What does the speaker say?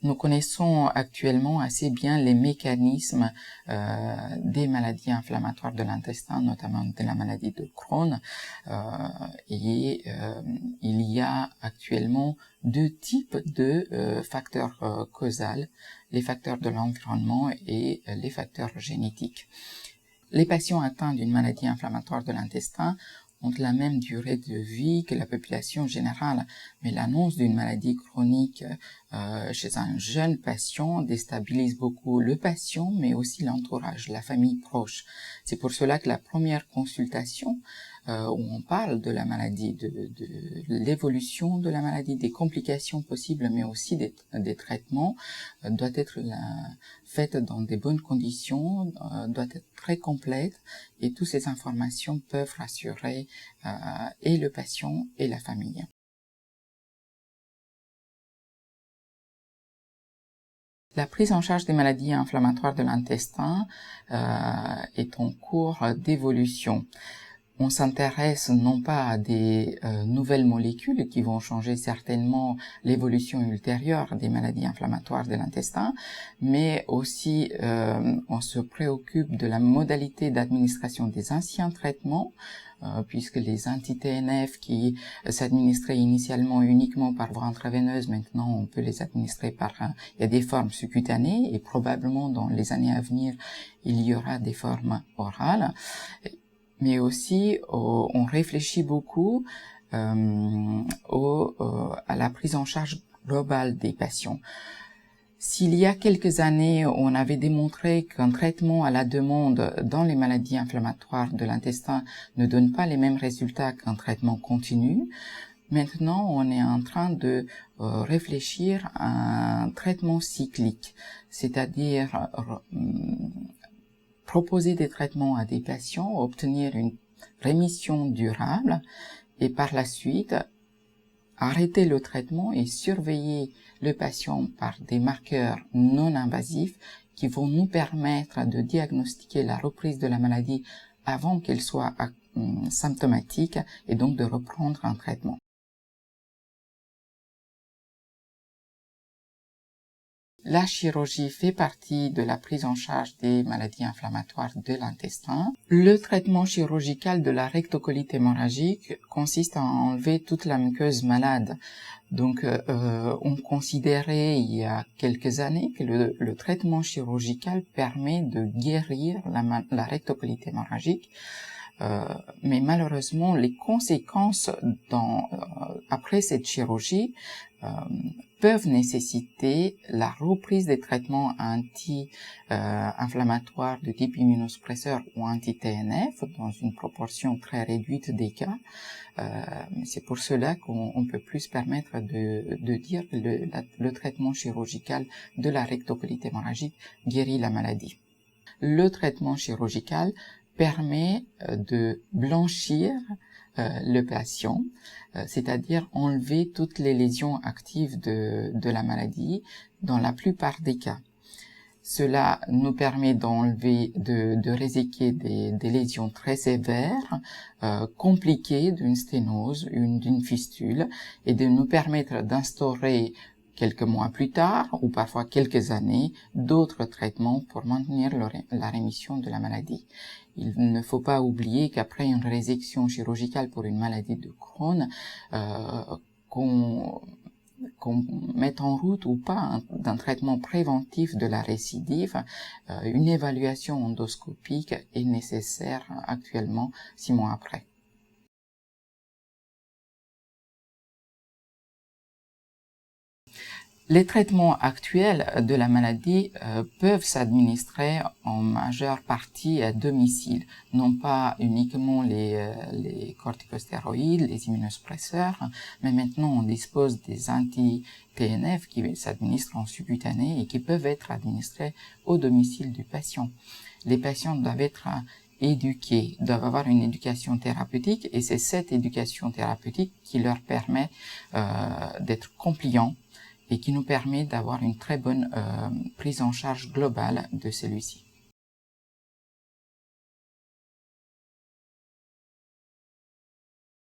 Nous connaissons actuellement assez bien les mécanismes des maladies inflammatoires de l'intestin, notamment de la maladie de Crohn. Il y a actuellement deux types de facteurs causaux, les facteurs de l'environnement et les facteurs génétiques. Les patients atteints d'une maladie inflammatoire de l'intestin ont la même durée de vie que la population générale, mais l'annonce d'une maladie chronique chez un jeune patient déstabilise beaucoup le patient, mais aussi l'entourage, la famille proche. C'est pour cela que la première consultation où on parle de la maladie, de l'évolution de la maladie, des complications possibles, mais aussi des traitements, doit être faite dans des bonnes conditions, doit être très complète, et toutes ces informations peuvent rassurer et le patient et la famille. La prise en charge des maladies inflammatoires de l'intestin est en cours d'évolution. On s'intéresse non pas à des nouvelles molécules qui vont changer certainement l'évolution ultérieure des maladies inflammatoires de l'intestin, mais aussi on se préoccupe de la modalité d'administration des anciens traitements, puisque les anti-TNF qui s'administraient initialement uniquement par voie intraveineuse, maintenant on peut les administrer par il y a des formes sous-cutanées, et probablement dans les années à venir il y aura des formes orales. Mais aussi on réfléchit beaucoup à la prise en charge globale des patients. S'il y a quelques années, on avait démontré qu'un traitement à la demande dans les maladies inflammatoires de l'intestin ne donne pas les mêmes résultats qu'un traitement continu, maintenant on est en train de réfléchir à un traitement cyclique, c'est-à-dire proposer des traitements à des patients, obtenir une rémission durable et par la suite arrêter le traitement et surveiller le patient par des marqueurs non invasifs qui vont nous permettre de diagnostiquer la reprise de la maladie avant qu'elle soit symptomatique et donc de reprendre un traitement. La chirurgie fait partie de la prise en charge des maladies inflammatoires de l'intestin. Le traitement chirurgical de la rectocolite hémorragique consiste à enlever toute la muqueuse malade. Donc, on considérait il y a quelques années que le traitement chirurgical permet de guérir la rectocolite hémorragique. Mais malheureusement, les conséquences après cette chirurgie peuvent nécessiter la reprise des traitements anti-inflammatoires de type immunosuppresseur ou anti-TNF dans une proportion très réduite des cas. C'est pour cela qu'on peut plus se permettre de dire que le traitement chirurgical de la rectocolite hémorragique guérit la maladie. Le traitement chirurgical permet de blanchir le patient, c'est-à-dire enlever toutes les lésions actives de la maladie dans la plupart des cas. Cela nous permet d'enlever, de réséquer des lésions très sévères, compliquées d'une sténose, d'une fistule, et de nous permettre d'instaurer quelques mois plus tard, ou parfois quelques années, d'autres traitements pour maintenir la rémission de la maladie. Il ne faut pas oublier qu'après une résection chirurgicale pour une maladie de Crohn, qu'on mette en route ou pas d'un traitement préventif de la récidive, une évaluation endoscopique est nécessaire actuellement 6 mois après. Les traitements actuels de la maladie peuvent s'administrer en majeure partie à domicile, non pas uniquement les corticostéroïdes, les immunosuppresseurs, mais maintenant on dispose des anti-TNF qui s'administrent en subcutané et qui peuvent être administrés au domicile du patient. Les patients doivent être éduqués, doivent avoir une éducation thérapeutique, et c'est cette éducation thérapeutique qui leur permet d'être compliants et qui nous permet d'avoir une très bonne prise en charge globale de celui-ci.